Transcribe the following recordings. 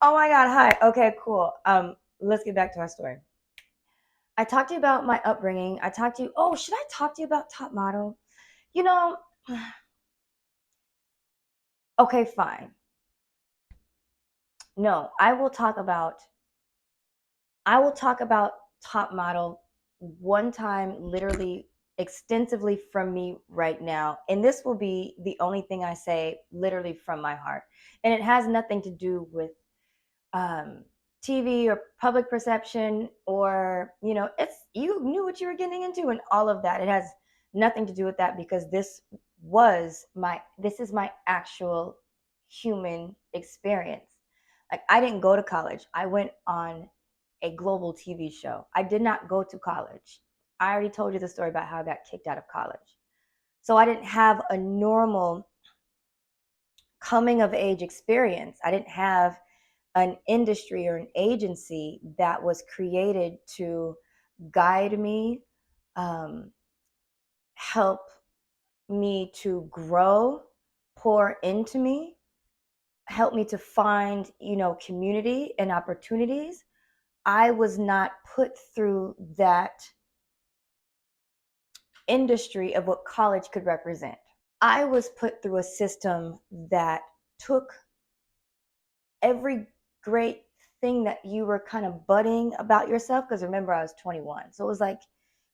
Oh my God. Hi. Okay, cool. Let's get back to our story. I talked to you about my upbringing. I talked to you. Oh, should I talk to you about Top Model? You know, okay, fine. No, I will talk about Top Model one time, literally extensively from me right now. And this will be the only thing I say literally from my heart. And it has nothing to do with um, TV or public perception, or it's, you knew what you were getting into and all of that. It has nothing to do with that, because this is my actual human experience. Like, I didn't go to college. I went on a global TV show. I did not go to college. I already told you the story about how I got kicked out of college. So I didn't have a normal coming of age experience. I didn't have an industry or an agency that was created to guide me, um, help me to grow, pour into me, help me to find, community and opportunities. I was not put through that industry of what college could represent. I was put through a system that took every great thing that you were kind of budding about yourself, because remember, I was 21. So it was like,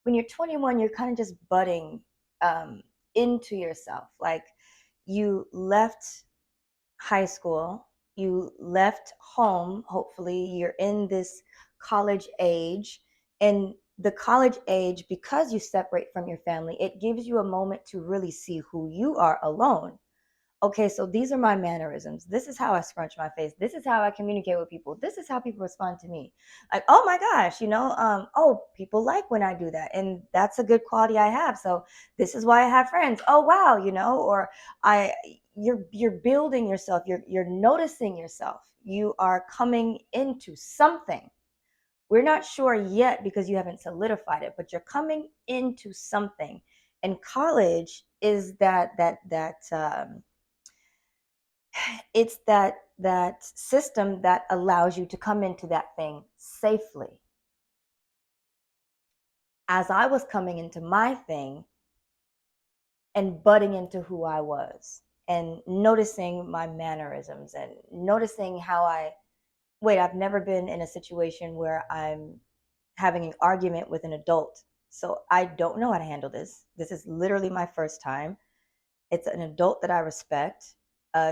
when you're 21, you're kind of just budding um, into yourself. Like, you left high school, you left home, hopefully you're in this college age. And the college age, because you separate from your family, it gives you a moment to really see who you are alone. Okay, so these are my mannerisms. This is how I scrunch my face. This is how I communicate with people. This is how people respond to me. Like, oh my gosh, oh, people like when I do that. And that's a good quality I have. So this is why I have friends. Oh wow, or I you're building yourself, you're noticing yourself. You are coming into something. We're not sure yet because you haven't solidified it, but you're coming into something. And college is it's that system that allows you to come into that thing safely. As I was coming into my thing and budding into who I was, and noticing my mannerisms, and noticing how I've never been in a situation where I'm having an argument with an adult. So I don't know how to handle this. This is literally my first time. It's an adult that I respect.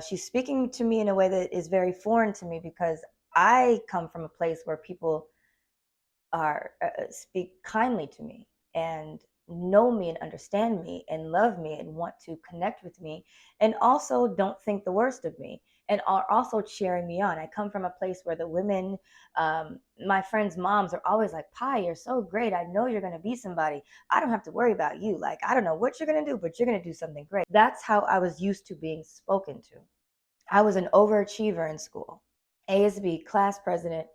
She's speaking to me in a way that is very foreign to me, because I come from a place where people are speak kindly to me and know me and understand me and love me and want to connect with me, and also don't think the worst of me, and are also cheering me on. I come from a place where the women, my friends' moms, are always like, Pi, you're so great. I know you're going to be somebody. I don't have to worry about you. Like, I don't know what you're going to do, but you're going to do something great. That's how I was used to being spoken to. I was an overachiever in school. ASB, class president,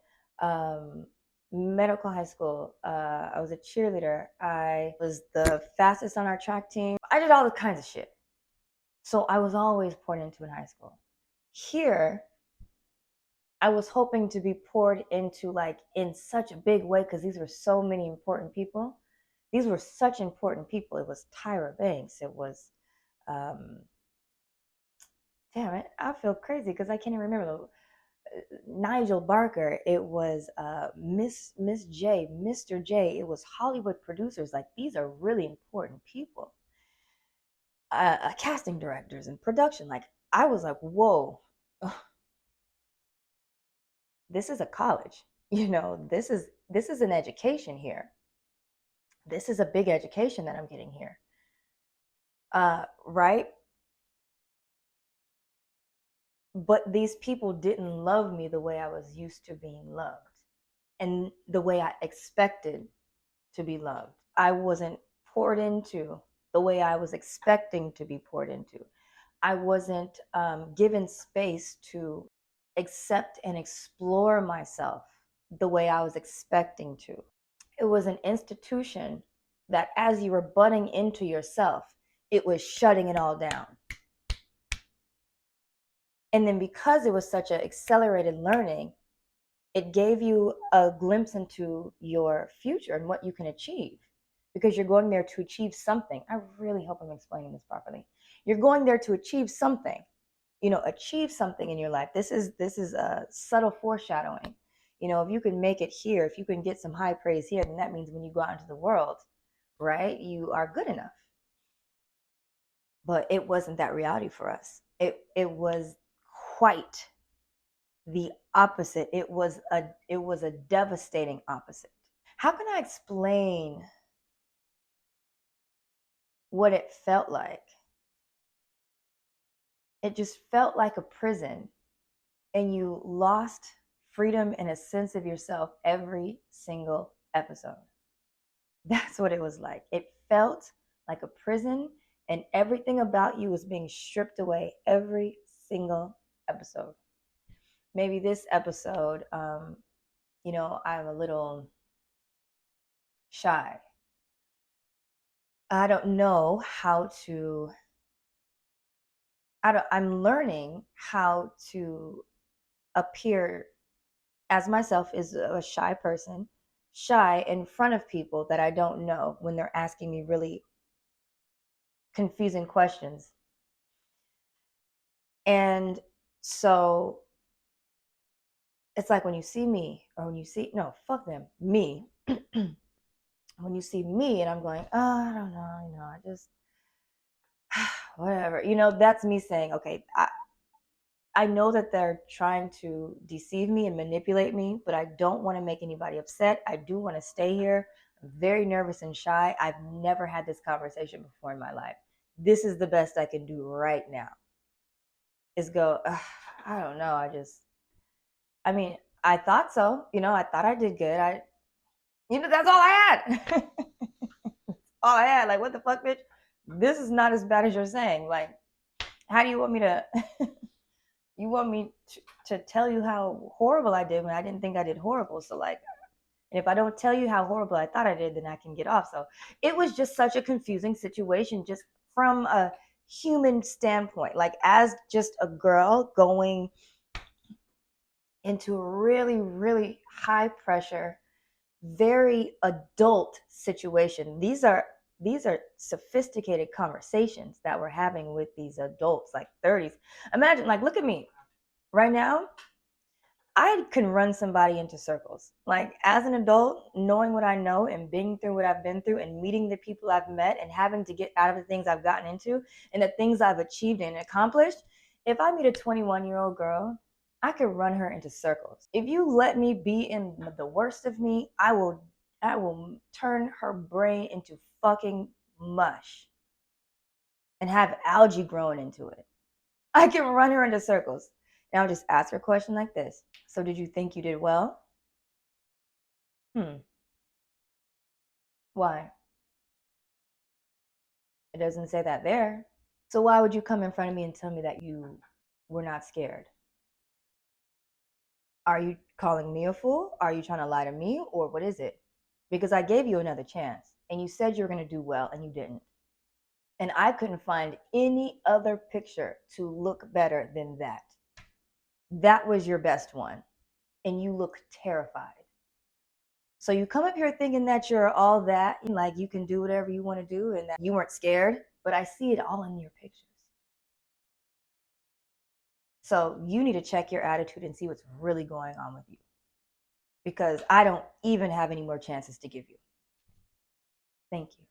um, medical high school. I was a cheerleader. I was the fastest on our track team. I did all the kinds of shit. So I was always poured into in high school. Here, I was hoping to be poured into, like, in such a big way, because these were so many important people. These were such important people. It was Tyra Banks. It was, um, damn it, I feel crazy because I can't even remember. Nigel Barker. It was Miss J, Mr. J. It was Hollywood producers. Like, these are really important people. Casting directors and production. Like, I was like, whoa, this is a college. This is an education here. This is a big education that I'm getting here. Right? But these people didn't love me the way I was used to being loved, and the way I expected to be loved. I wasn't poured into the way I was expecting to be poured into. I wasn't given space to accept and explore myself the way I was expecting to. It was an institution that, as you were budding into yourself, it was shutting it all down. And then because it was such an accelerated learning, it gave you a glimpse into your future and what you can achieve, because you're going there to achieve something. I really hope I'm explaining this properly. You're going there to achieve something, achieve something in your life. This is a subtle foreshadowing. If you can make it here, if you can get some high praise here, then that means when you go out into the world, right, you are good enough. But it wasn't that reality for us. It was quite the opposite. It was a devastating opposite. How can I explain what it felt like? It just felt like a prison, and you lost freedom and a sense of yourself every single episode. That's what it was like. It felt like a prison, and everything about you was being stripped away every single episode. Maybe this episode, I'm a little shy. I don't know how to, I'm learning how to appear as myself as a shy person, shy in front of people that I don't know when they're asking me really confusing questions. And so it's like when you see me, or when you see, no, fuck them, me. When you see me and I'm going, oh, I don't know, I just, whatever, that's me saying, okay, I know that they're trying to deceive me and manipulate me, but I don't want to make anybody upset. I do want to stay here. I'm very nervous and shy. I've never had this conversation before in my life. This is the best I can do right now, is go, I don't know. I thought so. I thought I did good. That's all I had. All I had. Like, what the fuck, bitch? This is not as bad as you're saying. Like, how do you want me to... You want me to tell you how horrible I did when I didn't think I did horrible. So and if I don't tell you how horrible I thought I did, then I can get off. So it was just such a confusing situation, just from a human standpoint, like as just a girl going into a really, really high pressure, very adult situation. These are sophisticated conversations that we're having with these adults, like 30s. Imagine, like, look at me right now. I can run somebody into circles. Like, as an adult, knowing what I know and being through what I've been through and meeting the people I've met and having to get out of the things I've gotten into and the things I've achieved and accomplished, if I meet a 21-year-old girl, I could run her into circles. If you let me be in the worst of me, I will turn her brain into fucking mush and have algae growing into it. I can run her into circles. And I'll just ask her a question like this. So did you think you did well? Why? It doesn't say that there. So why would you come in front of me and tell me that you were not scared? Are you calling me a fool? Are you trying to lie to me? Or what is it? Because I gave you another chance and you said you were going to do well and you didn't. And I couldn't find any other picture to look better than that. That was your best one. And you look terrified. So you come up here thinking that you're all that, like you can do whatever you want to do and that you weren't scared, but I see it all in your pictures. So you need to check your attitude and see what's really going on with you, because I don't even have any more chances to give you. Thank you.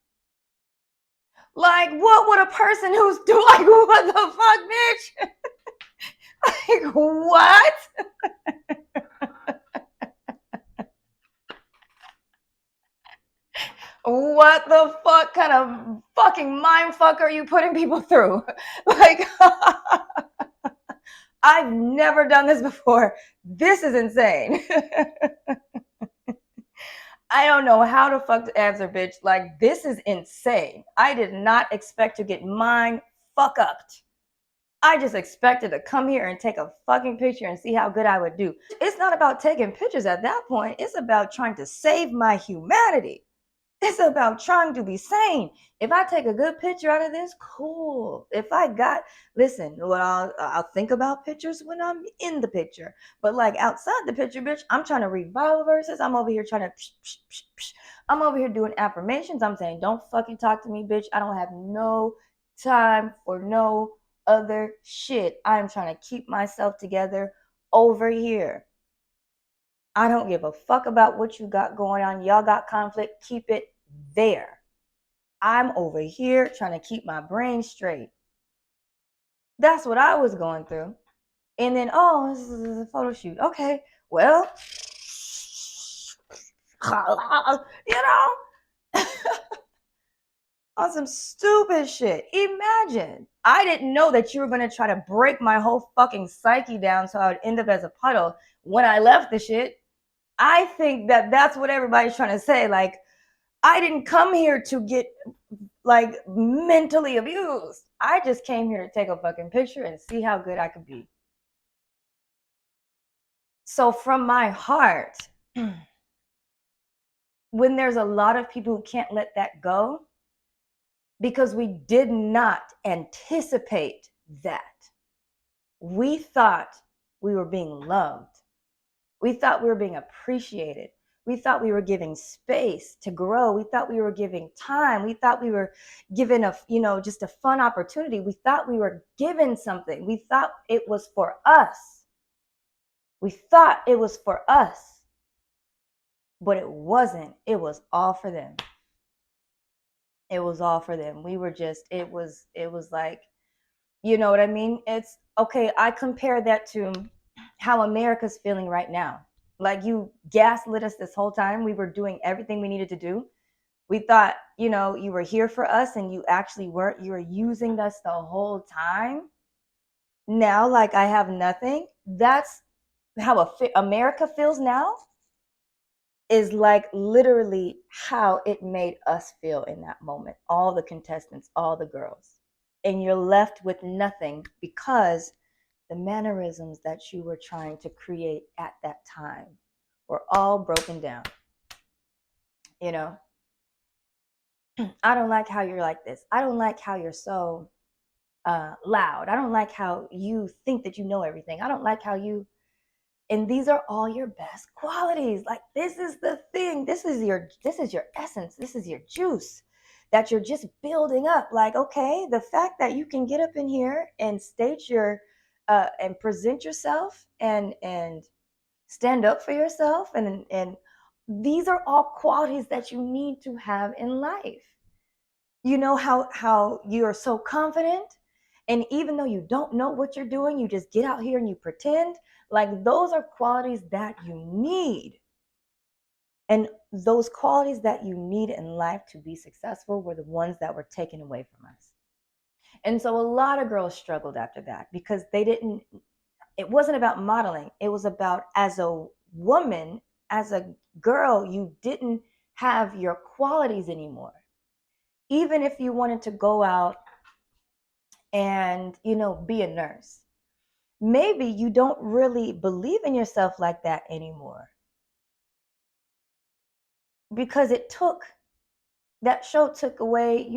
Like, what would a person who's like, what the fuck, bitch? Like, what? What the fuck kind of fucking mind fuck are you putting people through? Like, I've never done this before. This is insane. I don't know how to fuck to answer, bitch. Like, this is insane. I did not expect to get mine fuck upped. I just expected to come here and take a fucking picture and see how good I would do. It's not about taking pictures at that point. It's about trying to save my humanity. It's about trying to be sane. If I take a good picture out of this, cool. If I got, listen, well, I'll think about pictures when I'm in the picture. But like outside the picture, bitch, I'm trying to read Bible verses. I'm over here trying to, psh, psh, psh, psh. I'm over here doing affirmations. I'm saying, don't fucking talk to me, bitch. I don't have no time for no other shit. I'm trying to keep myself together over here. I don't give a fuck about what you got going on. Y'all got conflict, keep it there. I'm over here trying to keep my brain straight. That's what I was going through. And then, oh, this is a photo shoot. Okay, well, you know, on some stupid shit. Imagine. I didn't know that you were going to try to break my whole fucking psyche down so I would end up as a puddle when I left the shit. I think that that's what everybody's trying to say. Like, I didn't come here to get like mentally abused. I just came here to take a fucking picture and see how good I could be. So from my heart, when there's a lot of people who can't let that go because we did not anticipate that. We thought we were being loved. We thought we were being appreciated. We thought we were giving space to grow. We thought we were giving time. We thought we were given just a fun opportunity. We thought we were given something. We thought it was for us. We thought it was for us, but it wasn't. It was all for them. It was all for them. We were just, it was like, you know what I mean? It's okay. I compare that to how America's feeling right now. Like, you gaslit us this whole time. We were doing everything we needed to do. We thought, you were here for us, and you actually weren't. You were using us the whole time. Now, like, I have nothing. That's how America feels now, is like literally how it made us feel in that moment. All the contestants, all the girls. And you're left with nothing because the mannerisms that you were trying to create at that time were all broken down. I don't like how you're like this. I don't like how you're so loud. I don't like how you think that you know everything. I don't like how you, and these are all your best qualities. Like, this is the thing. This is your essence. This is your juice that you're just building up. Like, okay, the fact that you can get up in here and state your and present yourself and stand up for yourself, and these are all qualities that you need to have in life. You know how you're so confident, and even though you don't know what you're doing, you just get out here and you pretend. Like, those are qualities that you need. And those qualities that you need in life to be successful were the ones that were taken away from us. And so a lot of girls struggled after that because it wasn't about modeling. It was about, as a woman, as a girl, you didn't have your qualities anymore. Even if you wanted to go out and, be a nurse, maybe you don't really believe in yourself like that anymore. Because that show took away,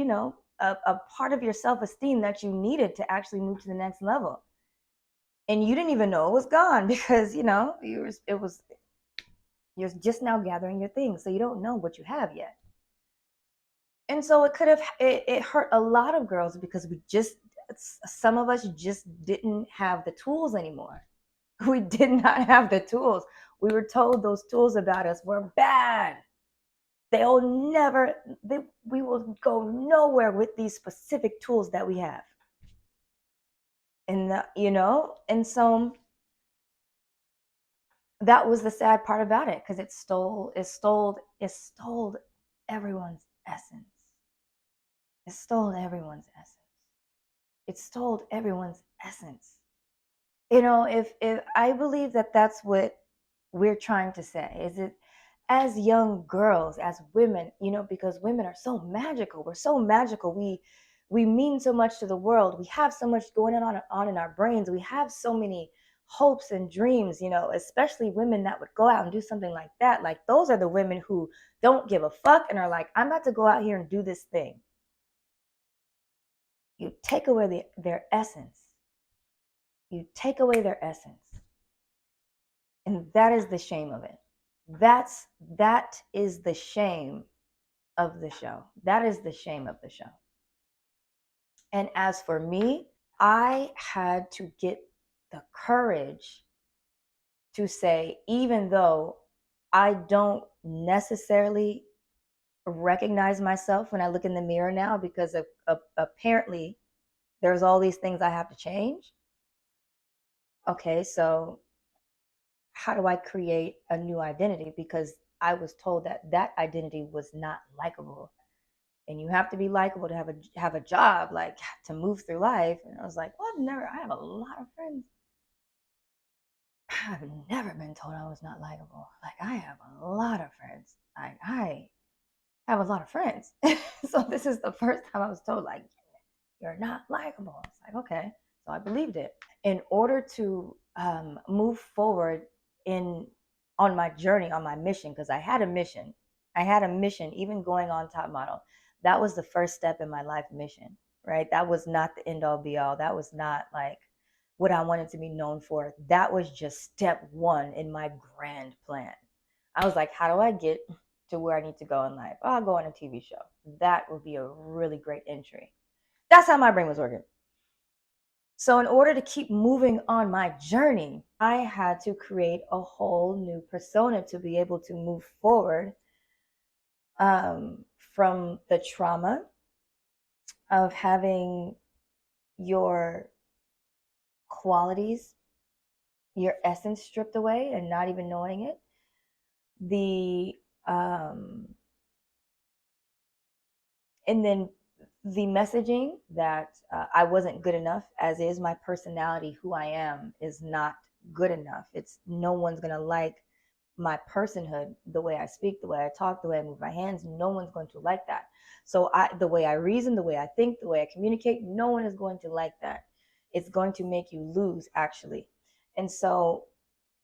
a part of your self-esteem that you needed to actually move to the next level. And you didn't even know it was gone because, you're just now gathering your things. So you don't know what you have yet. And so it hurt a lot of girls because some of us just didn't have the tools anymore. We did not have the tools. We were told those tools about us were bad. We will go nowhere with these specific tools that we have. And and so that was the sad part about it, because it stole everyone's essence. It stole everyone's essence. It stole everyone's essence. If I believe that that's what we're trying to say, is it, as young girls, as women, because women are so magical. We're so magical. We mean so much to the world. We have so much going on in our brains. We have so many hopes and dreams, especially women that would go out and do something like that. Like, those are the women who don't give a fuck and are like, I'm about to go out here and do this thing. You take away their essence. You take away their essence. And that is the shame of it. That is the shame of the show. That is the shame of the show. And as for me, I had to get the courage to say, even though I don't necessarily recognize myself when I look in the mirror now, because apparently there's all these things I have to change. Okay, so how do I create a new identity? Because I was told that identity was not likable. And you have to be likable to have a job, like, to move through life. And I was like, well, I have a lot of friends. I've never been told I was not likable. Like, I have a lot of friends. I have a lot of friends. So this is the first time I was told, like, you're not likable. It's like, okay. So I believed it. In order to move forward on my journey, on my mission, because I had a mission. Even going on TopModel. That was the first step in my life mission, right? That was not the end all be all. That was not like what I wanted to be known for. That was just step one in my grand plan. I was like, how do I get to where I need to go in life? Oh, I'll go on a TV show. That would be a really great entry. That's how my brain was working. So in order to keep moving on my journey, I had to create a whole new persona to be able to move forward from the trauma of having your qualities, your essence stripped away and not even knowing it. And then the messaging that I wasn't good enough, as is my personality, who I am, is not good enough. It's no one's going to like my personhood, the way I speak, the way I talk, the way I move my hands. No one's going to like that. So the way I reason, the way I think, the way I communicate, no one is going to like that. It's going to make you lose, actually. And so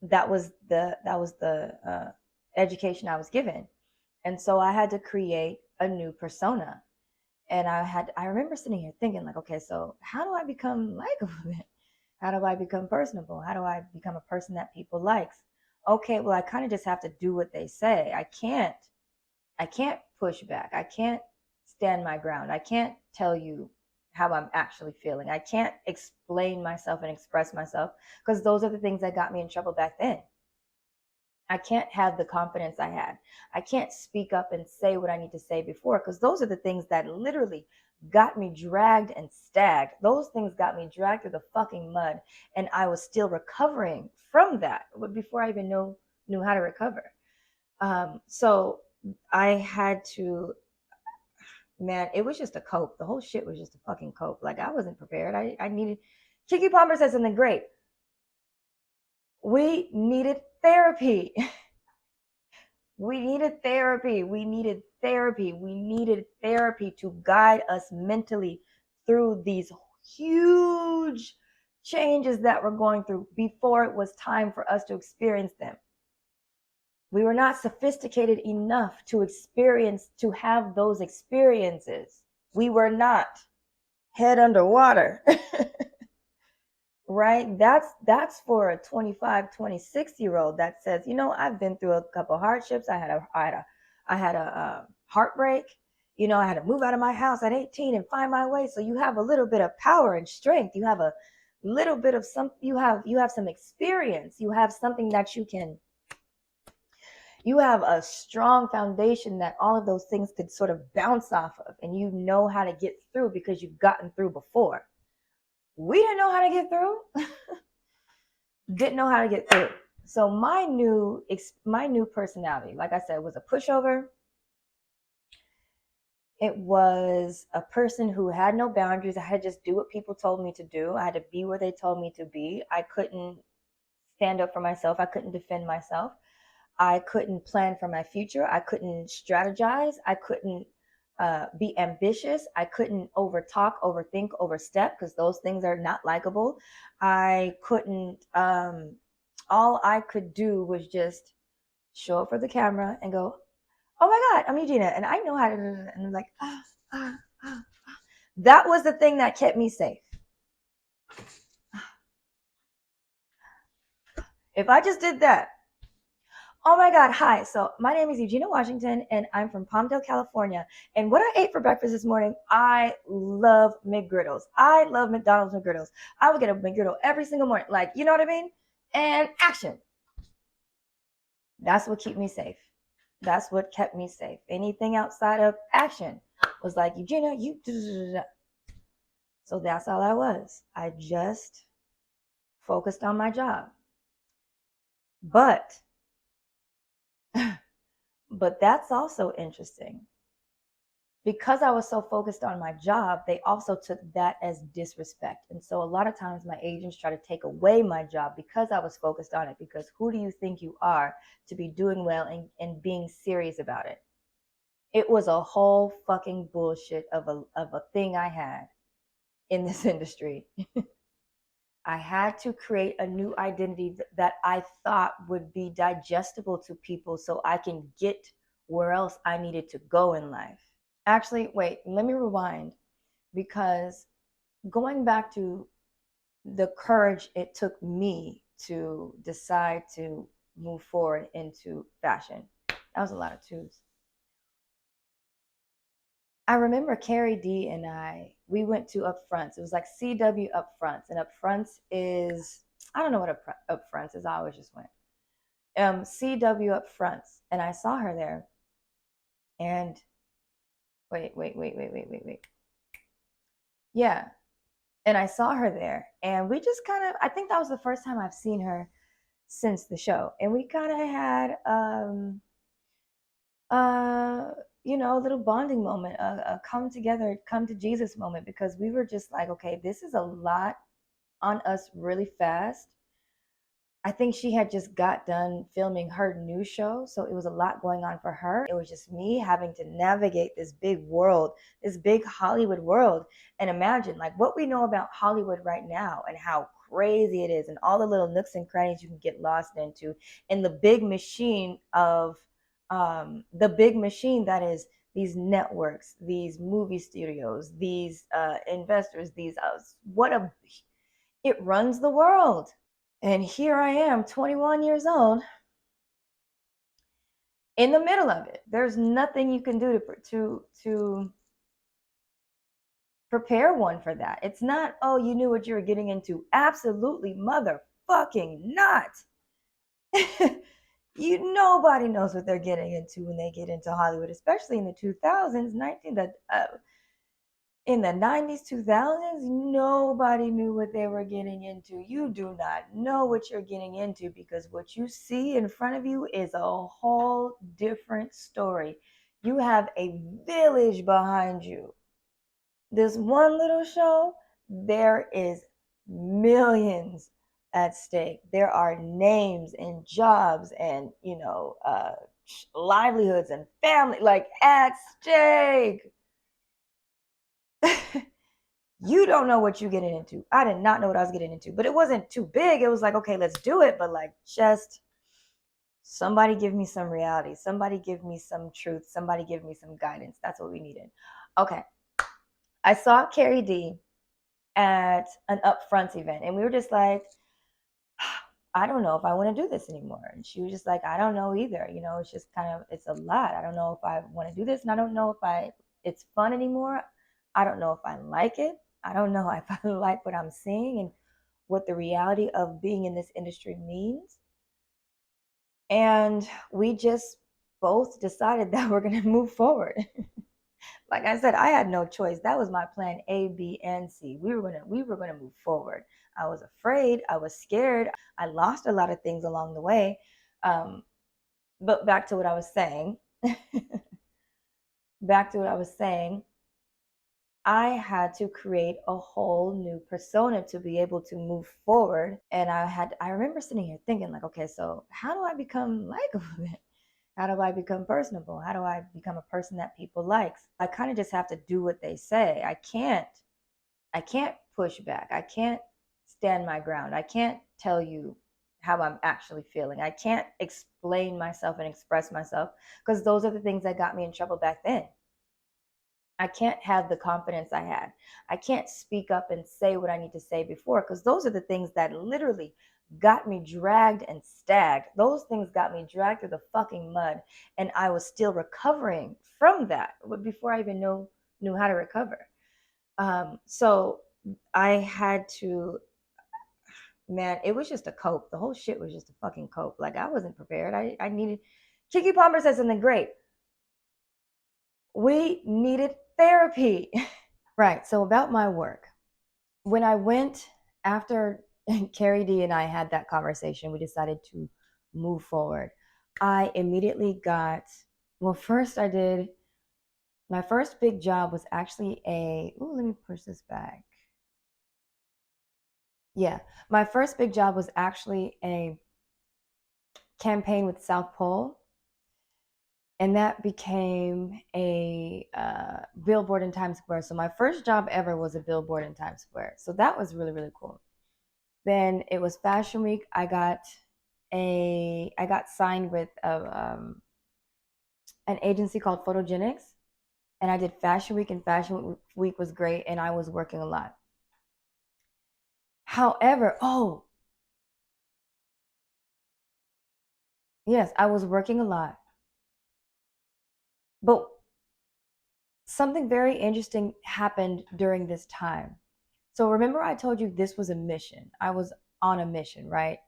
that was the education I was given. And so I had to create a new persona. And I remember sitting here thinking, like, okay, so how do I become likable? How do I become personable? How do I become a person that people likes? Okay, well, I kind of just have to do what they say. I can't push back. I can't stand my ground. I can't tell you how I'm actually feeling. I can't explain myself and express myself, because those are the things that got me in trouble back then. I can't have the confidence I had. I can't speak up and say what I need to say before, because those are the things that literally got me dragged and stagged. Those things got me dragged through the fucking mud, and I was still recovering from that before I even knew how to recover. So I had to, man, it was just a cope. The whole shit was just a fucking cope. Like, I wasn't prepared. I needed, Kiki Palmer said something great. We needed therapy. We needed therapy. We needed therapy. We needed therapy to guide us mentally through these huge changes that we're going through before it was time for us to experience them. We were not sophisticated enough to have those experiences. We were not head underwater. Right? That's for a 25, 26-year-old that says, I've been through a couple hardships. I had a heartbreak. I had to move out of my house at 18 and find my way. So you have a little bit of power and strength. You have a little bit of you have some experience. You have something that you have a strong foundation that all of those things could sort of bounce off of, and you know how to get through because you've gotten through before. We didn't know how to get through. Didn't know how to get through. So my new personality, like I said, was a pushover. It was a person who had no boundaries. I had to just do what people told me to do. I had to be where they told me to be. I couldn't stand up for myself. I couldn't defend myself. I couldn't plan for my future. I couldn't strategize. I couldn't be ambitious. I couldn't overtalk, overthink, overstep, because those things are not likable. I couldn't. All I could do was just show up for the camera and go, "Oh my God, I'm Eugenia, and I know how to." And I'm like, ah. That was the thing that kept me safe. If I just did that, oh my God, hi. So my name is Eugenia Washington, and I'm from Palmdale, California. And what I ate for breakfast this morning, I love McGriddles. I love McDonald's McGriddles. I would get a McGriddle every single morning. Like, you know what I mean? And action. That's what kept me safe. That's what kept me safe. Anything outside of action was like, Eugenia, you. So that's all I was. I just focused on my job. But that's also interesting. Because I was so focused on my job, they also took that as disrespect. And so a lot of times my agents try to take away my job because I was focused on it. Because who do you think you are to be doing well and being serious about it? It was a whole fucking bullshit of a thing I had in this industry. I had to create a new identity that I thought would be digestible to people so I can get where else I needed to go in life. Actually, wait, let me rewind, because going back to the courage it took me to decide to move forward into fashion, that was a lot of twos. I remember Carrie D and we went to Upfronts. It was like CW Upfronts, and Upfronts is, I don't know what Upfronts is. I always just went. CW Upfronts, and I saw her there. And wait. Yeah, and I saw her there, and we just kind of, I think that was the first time I've seen her since the show, and we kind of had a little bonding moment, a come together, come to Jesus moment, because we were just like, okay, this is a lot on us really fast. I think she had just got done filming her new show, so it was a lot going on for her. It was just me having to navigate this big world, this big Hollywood world. And imagine like what we know about Hollywood right now and how crazy it is, and all the little nooks and crannies you can get lost into, and the big machine of that is these networks, these movie studios, these investors, these it runs the world. And here I am, 21 years old, in the middle of it. There's nothing you can do to prepare one for that. It's not, oh, you knew what you were getting into. Absolutely motherfucking not. Nobody knows what they're getting into when they get into Hollywood, especially in the 2000s, in the 90s, 2000s, nobody knew what they were getting into. You do not know what you're getting into, because what you see in front of you is a whole different story. You have a village behind you. This one little show, there is millions at stake. There are names and jobs and, livelihoods and family like at stake. You don't know what you're getting into. I did not know what I was getting into, but it wasn't too big. It was like, okay, let's do it. But like, just somebody give me some reality. Somebody give me some truth. Somebody give me some guidance. That's what we needed. Okay. I saw Carrie D at an upfront event, and we were just like, I don't know if I want to do this anymore. And she was just like, I don't know either. It's just it's a lot. I don't know if I want to do this, and I don't know if it's fun anymore. I don't know if I like it. I don't know if I like what I'm seeing and what the reality of being in this industry means. And we just both decided that we're going to move forward. Like I said, I had no choice. That was my plan A, B, and C. We were going to move forward. I was afraid. I was scared. I lost a lot of things along the way. But back to what I was saying. I had to create a whole new persona to be able to move forward. And I remember sitting here thinking like, okay, so how do I become likable? How do I become personable? How do I become a person that people likes? I kind of just have to do what they say. I can't push back. I can't stand my ground. I can't tell you how I'm actually feeling. I can't explain myself and express myself because those are the things that got me in trouble back then. I can't have the confidence I had. I can't speak up and say what I need to say before because those are the things that literally got me dragged and stagged. Those things got me dragged through the fucking mud, and I was still recovering from that before I even knew how to recover. So I had to, man, it was just a cope. The whole shit was just a fucking cope. Like I wasn't prepared. I needed. Kiki Palmer said something great. We needed therapy. Right. So about my work, when I went after Carrie D and I had that conversation, we decided to move forward. I immediately got, well, first I did, my first big job was actually let me push this back. Yeah. My first big job was actually a campaign with South Pole. And that became a billboard in Times Square. So my first job ever was a billboard in Times Square. So that was really, really cool. Then it was Fashion Week. I got signed with an agency called Photogenics, and I did Fashion Week. And Fashion Week was great, and I was working a lot. However, yes, I was working a lot, but something very interesting happened during this time. So remember, I told you this was a mission. I was on a mission, right?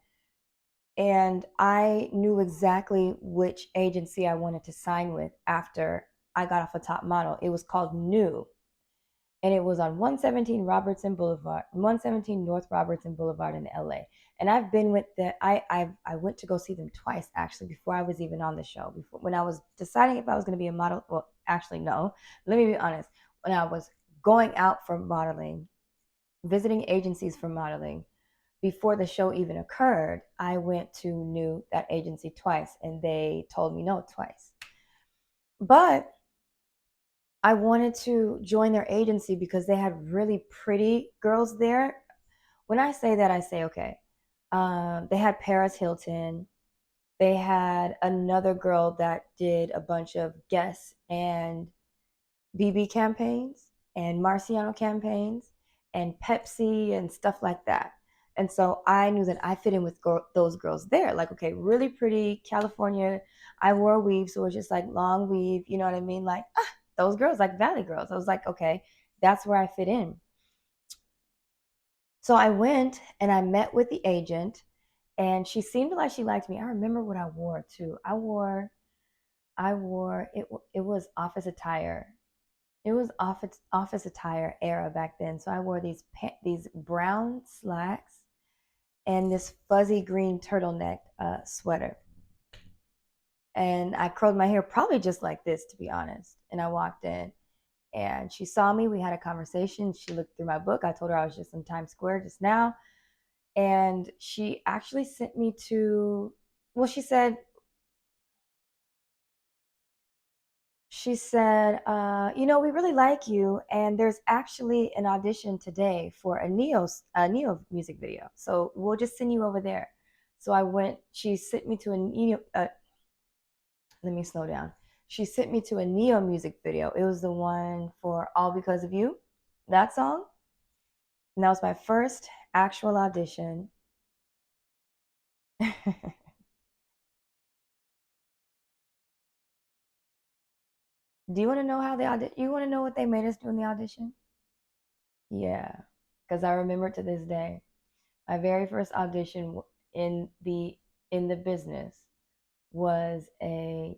And I knew exactly which agency I wanted to sign with after I got off a Top Model. It was called New, and it was on 117 North Robertson Boulevard in LA. And I've been with the I went to go see them twice actually before I was even on the show. Before when I was deciding if I was going to be a model, well, actually no. Let me be honest. When I was going out for modeling, visiting agencies for modeling, before the show even occurred, I went to New, that agency, twice, and they told me no twice. But I wanted to join their agency because they had really pretty girls there. When I say that, I say, okay, they had Paris Hilton. They had another girl that did a bunch of Guess and BB campaigns and Marciano campaigns and Pepsi and stuff like that. And so I knew that I fit in with those girls there. Like, okay, really pretty California. I wore a weave, so it was just like long weave. You know what I mean? Like those girls, like Valley girls. I was like, okay, that's where I fit in. So I went and I met with the agent, and she seemed like she liked me. I remember what I wore too. I wore it. It was office attire. It was office attire era back then. So I wore these brown slacks and this fuzzy green turtleneck sweater. And I curled my hair probably just like this, to be honest. And I walked in, and she saw me. We had a conversation. She looked through my book. I told her I was just in Times Square just now. And she actually sent me to, well, she said, we really like you, and there's actually an audition today for a Neo music video. So we'll just send you over there. So I went. She sent me to a Neo. Let me slow down. She sent me to a Neo music video. It was the one for "All Because of You," that song. And that was my first actual audition. Do you want to know how they audition? You want to know what they made us do in the audition? Yeah, because I remember to this day. My very first audition in the business was a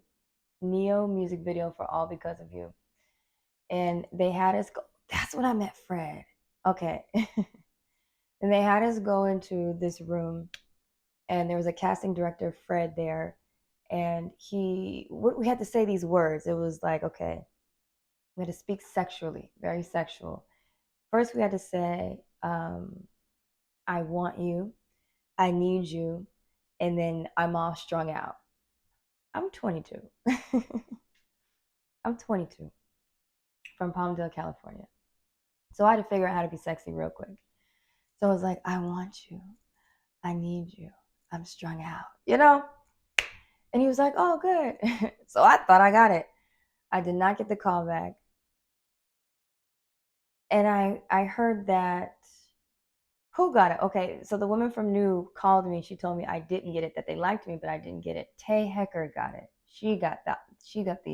Neo music video for "All Because of You," and they had us go. That's when I met Fred. Okay, and they had us go into this room, and there was a casting director, Fred, there, and we had to say these words. It was like, okay, we had to speak sexually, very sexual. First, we had to say, "I want you," "I need you," and then "I'm all strung out." I'm 22. I'm 22 from Palmdale, California. So I had to figure out how to be sexy real quick. So I was like, I want you. I need you. I'm strung out, you know? And he was like, oh, good. So I thought I got it. I did not get the call back. And I heard that, who got it? Okay, so the woman from New called me. She told me I didn't get it, that they liked me, but I didn't get it. Tay Hecker got it. She got that. She got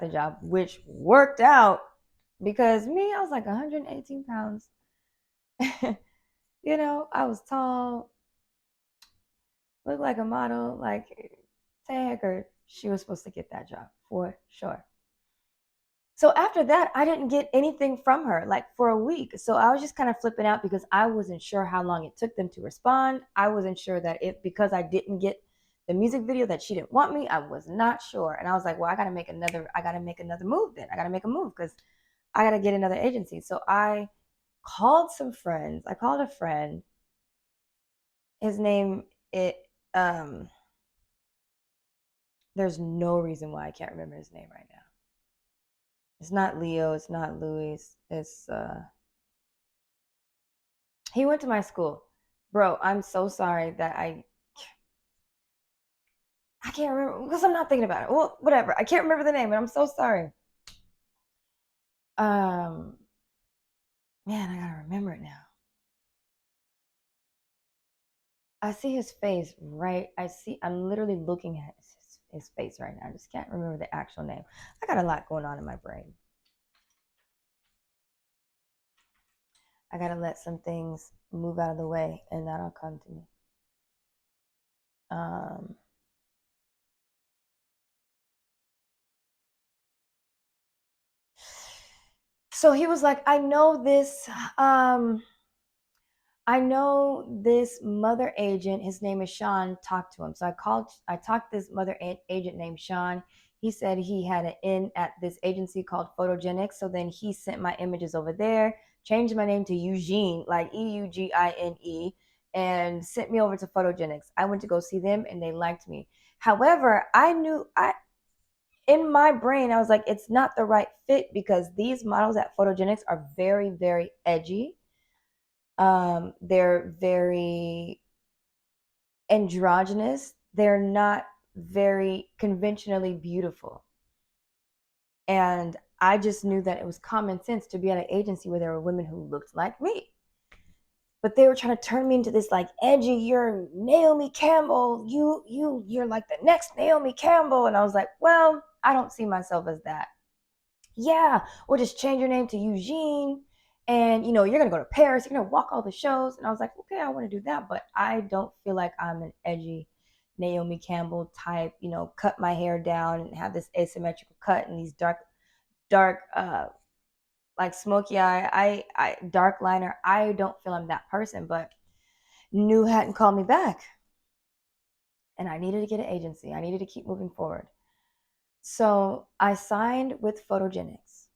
the job, which worked out because me, I was like 118 pounds. You know, I was tall, looked like a model. Like Tay Hecker, she was supposed to get that job for sure. So after that, I didn't get anything from her, like for a week. So I was just kind of flipping out because I wasn't sure how long it took them to respond. I wasn't sure that because I didn't get the music video that she didn't want me. I was not sure. And I was like, well, I gotta make another move then. I gotta make a move because I gotta get another agency. So I called some friends. I called a friend. His name, there's no reason why I can't remember his name right now. It's not Leo, it's not Luis. It's he went to my school. Bro, I'm so sorry that I can't remember because I'm not thinking about it. Well, whatever. I can't remember the name, and I'm so sorry. Um Man, I gotta remember it now. I see his face right. I'm literally looking at his face right now. I just can't remember the actual name. I got a lot going on in my brain. I gotta let some things move out of the way and that'll come to me. Um so he was like, I know this mother agent, his name is Sean, talked to him. So I talked to this mother agent named Sean. He said he had an in at this agency called Photogenics. So then he sent my images over there, changed my name to Eugene, like Eugine, and sent me over to Photogenics. I went to go see them and they liked me. However, in my brain, I was like, it's not the right fit because these models at Photogenics are very, very edgy. They're very androgynous. They're not very conventionally beautiful. And I just knew that it was common sense to be at an agency where there were women who looked like me. But they were trying to turn me into this like edgy, you're Naomi Campbell, you're like the next Naomi Campbell. And I was like, well, I don't see myself as that. Yeah, we'll just change your name to Eugene. And you're gonna go to Paris, you're gonna walk all the shows. And I was like, okay, I want to do that, but I don't feel like I'm an edgy Naomi Campbell type, cut my hair down and have this asymmetrical cut and these dark like smoky eye, dark liner. I don't feel I'm that person, but New hadn't called me back. And I needed to get an agency. I needed to keep moving forward. So I signed with Photogenics.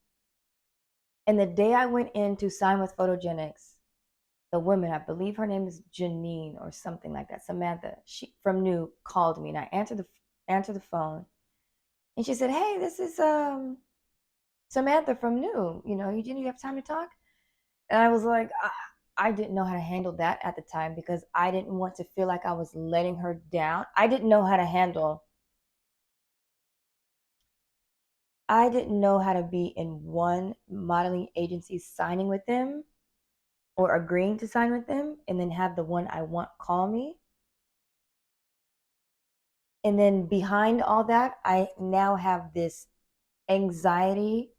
And the day I went in to sign with Photogenics, the woman, I believe her name is Janine or something like that, Samantha, she from New called me and I answered the phone. And she said, hey, this is Samantha from New. Eugene, you have time to talk? And I was like, I didn't know how to handle that at the time because I didn't want to feel like I was letting her down. I didn't know how to be in one modeling agency signing with them or agreeing to sign with them and then have the one I want call me. And then behind all that, I now have this anxiety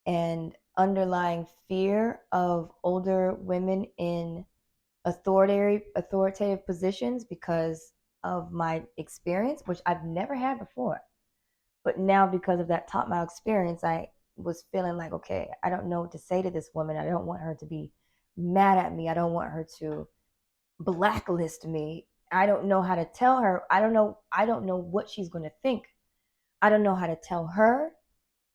and underlying fear of older women in authoritative positions because of my experience, which I've never had before. But now because of that TopModel experience, I was feeling like, okay, I don't know what to say to this woman. I don't want her to be mad at me. I don't want her to blacklist me. I don't know how to tell her. I don't know what she's going to think. I don't know how to tell her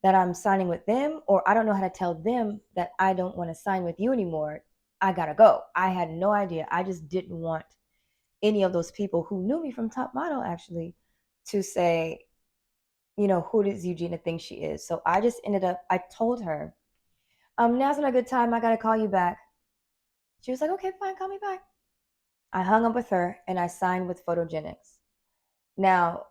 that I'm signing with them, or I don't know how to tell them that I don't want to sign with you anymore. I got to go. I had no idea. I just didn't want any of those people who knew me from TopModel actually to say, who does Eugenia think she is? So I just ended up, I told her, now's not a good time. I got to call you back. She was like, okay, fine, call me back. I hung up with her and I signed with Photogenics. Now,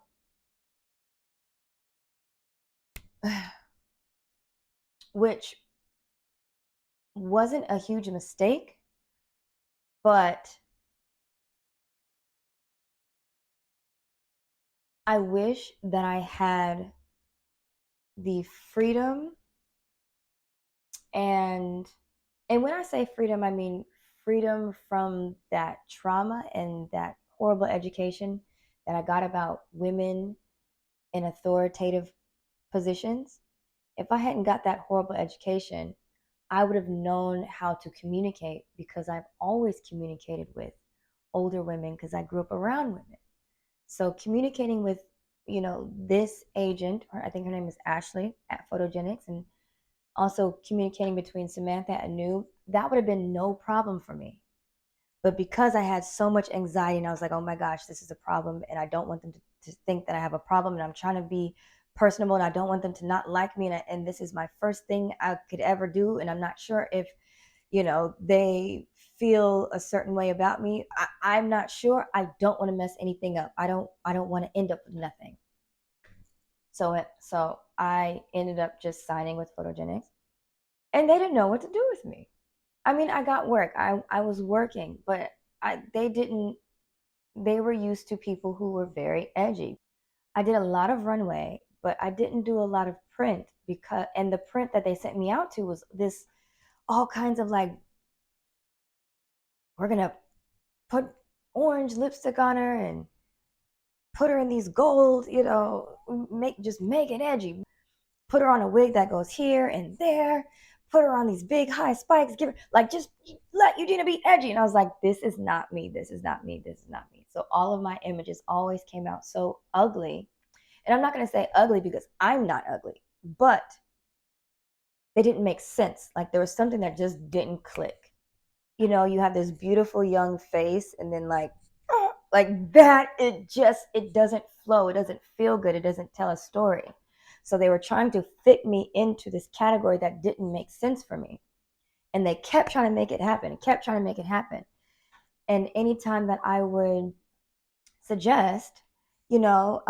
which wasn't a huge mistake, but I wish that I had the freedom, and when I say freedom, I mean freedom from that trauma and that horrible education that I got about women in authoritative positions. If I hadn't got that horrible education, I would have known how to communicate, because I've always communicated with older women because I grew up around women. So communicating with, this agent, or I think her name is Ashley at Photogenics, and also communicating between Samantha and New, that would have been no problem for me. But because I had so much anxiety and I was like, oh my gosh, this is a problem, and I don't want them to think that I have a problem, and I'm trying to be personable, and I don't want them to not like me, and this is my first thing I could ever do, and I'm not sure if, they feel a certain way about me. I'm not sure. I don't want to mess anything up. I don't want to end up with nothing. So I ended up just signing with Photogenics, and they didn't know what to do with me. I mean, I got work. I was working, but they didn't. They were used to people who were very edgy. I did a lot of runway, but I didn't do a lot of print, and the print that they sent me out to was this all kinds of like, we're gonna put orange lipstick on her and put her in these gold, make it edgy. Put her on a wig that goes here and there. Put her on these big high spikes. Give her like, just let Eugenia be edgy. And I was like, this is not me. This is not me. This is not me. So all of my images always came out so ugly. And I'm not going to say ugly because I'm not ugly, but they didn't make sense. Like there was something that just didn't click. You have this beautiful young face, and then like that, it doesn't flow. It doesn't feel good. It doesn't tell a story. So they were trying to fit me into this category that didn't make sense for me. And they kept trying to make it happen, kept trying to make it happen. And anytime that I would suggest, you know,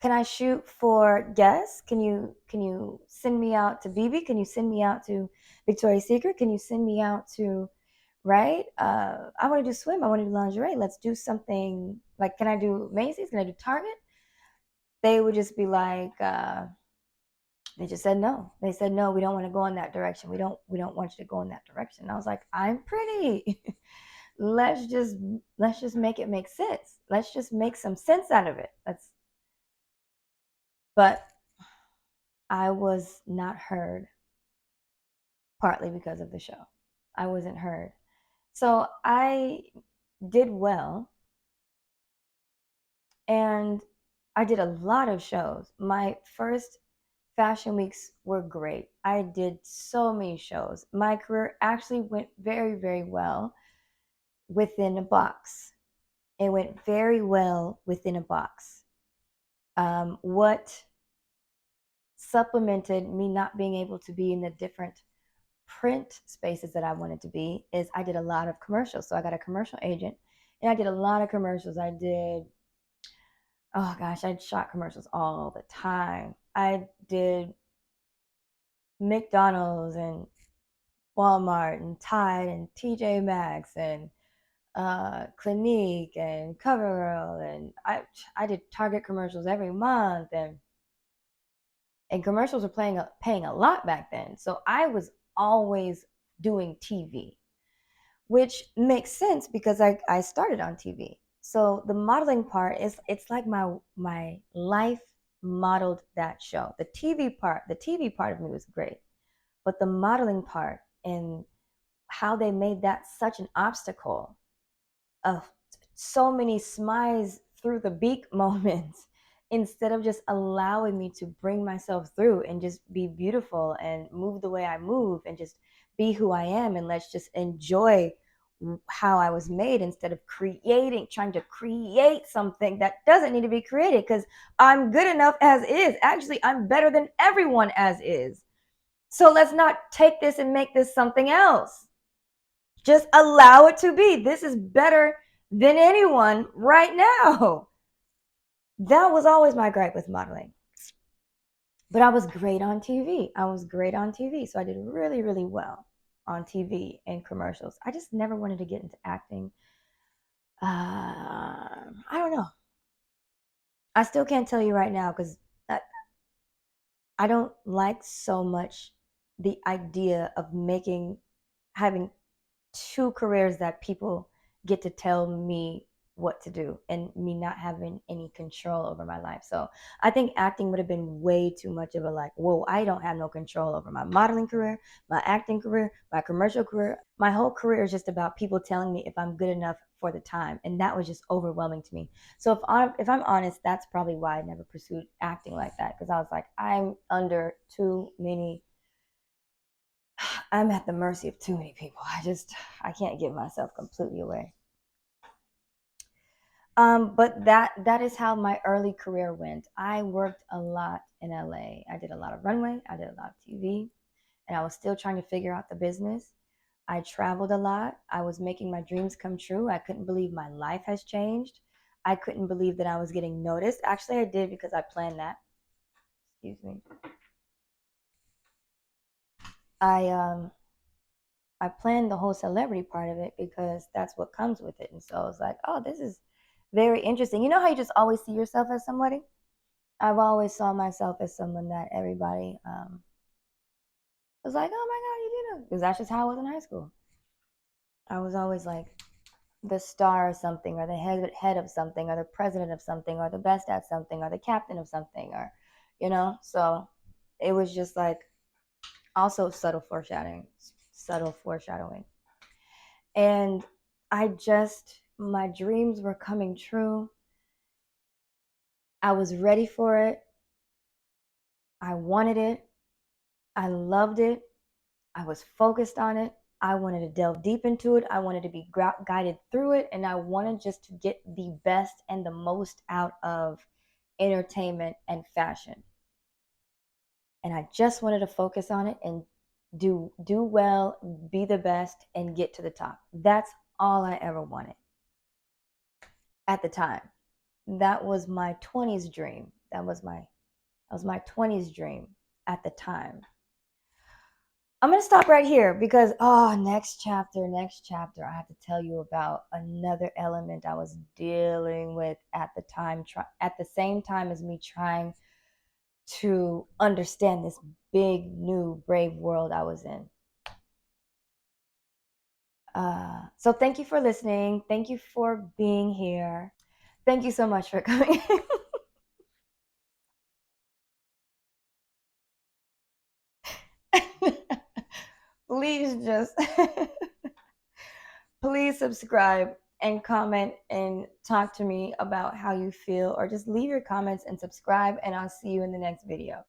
can I shoot for Guess? Can you send me out to BB? Can you send me out to Victoria's Secret? Can you send me out to, right? I want to do swim. I want to do lingerie. Let's do something like, can I do Macy's? Can I do Target? They would just be like, they just said no. They said no. We don't want to go in that direction. We don't want you to go in that direction. And I was like, I'm pretty. let's just make it make sense. Let's just make some sense out of it. But I was not heard, partly because of the show. I wasn't heard. So I did well, and I did a lot of shows. My first fashion weeks were great. I did so many shows. My career actually went very, very well within a box. It went very well within a box. What supplemented me not being able to be in the different print spaces that I wanted to be is I did a lot of commercials. So I got a commercial agent, and I did a lot of commercials. Oh gosh, I shot commercials all the time. I did McDonald's and Walmart and Tide and TJ Maxx and Clinique and CoverGirl, and I did Target commercials every month, and commercials were paying a lot back then. So I was always doing TV, which makes sense because I started on TV. So the modeling part it's like my life modeled that show. The TV part of me was great, but the modeling part and how they made that such an obstacle of so many smiles through the beak moments instead of just allowing me to bring myself through and just be beautiful and move the way I move and just be who I am, and let's just enjoy how I was made instead of trying to create something that doesn't need to be created, because I'm good enough as is. Actually, I'm better than everyone as is. So let's not take this and make this something else. Just allow it to be. This is better than anyone right now. That was always my gripe with modeling. But I was great on TV. So I did really, really well on TV and commercials. I just never wanted to get into acting. I don't know. I still can't tell you right now because I don't like so much the idea of having two careers that people get to tell me what to do and me not having any control over my life. So I think acting would have been way too much of a like, whoa, I don't have no control over my modeling career, my acting career, my commercial career. My whole career is just about people telling me if I'm good enough for the time. And that was just overwhelming to me. So if I'm honest, that's probably why I never pursued acting like that. Because I was like, I'm at the mercy of too many people. I can't give myself completely away. But that is how my early career went. I worked a lot in LA. I did a lot of runway. I did a lot of TV, and I was still trying to figure out the business. I traveled a lot. I was making my dreams come true. I couldn't believe my life has changed. I couldn't believe that I was getting noticed. Actually, I did because I planned that. Excuse me. I planned the whole celebrity part of it because that's what comes with it. And so I was like, oh, this is very interesting. You know how you just always see yourself as somebody? I've always saw myself as someone that everybody was like, oh my God, you do know. Because that's just how I was in high school. I was always like the star of something, or the head of something, or the president of something, or the best at something, or the captain of something, or, so it was just like also subtle foreshadowing. And my dreams were coming true. I was ready for it. I wanted it. I loved it. I was focused on it. I wanted to delve deep into it. I wanted to be guided through it. And I wanted just to get the best and the most out of entertainment and fashion. And I just wanted to focus on it and do well, be the best, and get to the top. That's all I ever wanted at the time. That was my 20s dream. That was my 20s dream at the time. I'm going to stop right here because, next chapter, I have to tell you about another element I was dealing with at the time, at the same time as me trying to understand this big, new, brave world I was in. So thank you for listening. Thank you for being here. Thank you so much for coming. please please subscribe and comment and talk to me about how you feel, or just leave your comments and subscribe, and I'll see you in the next video.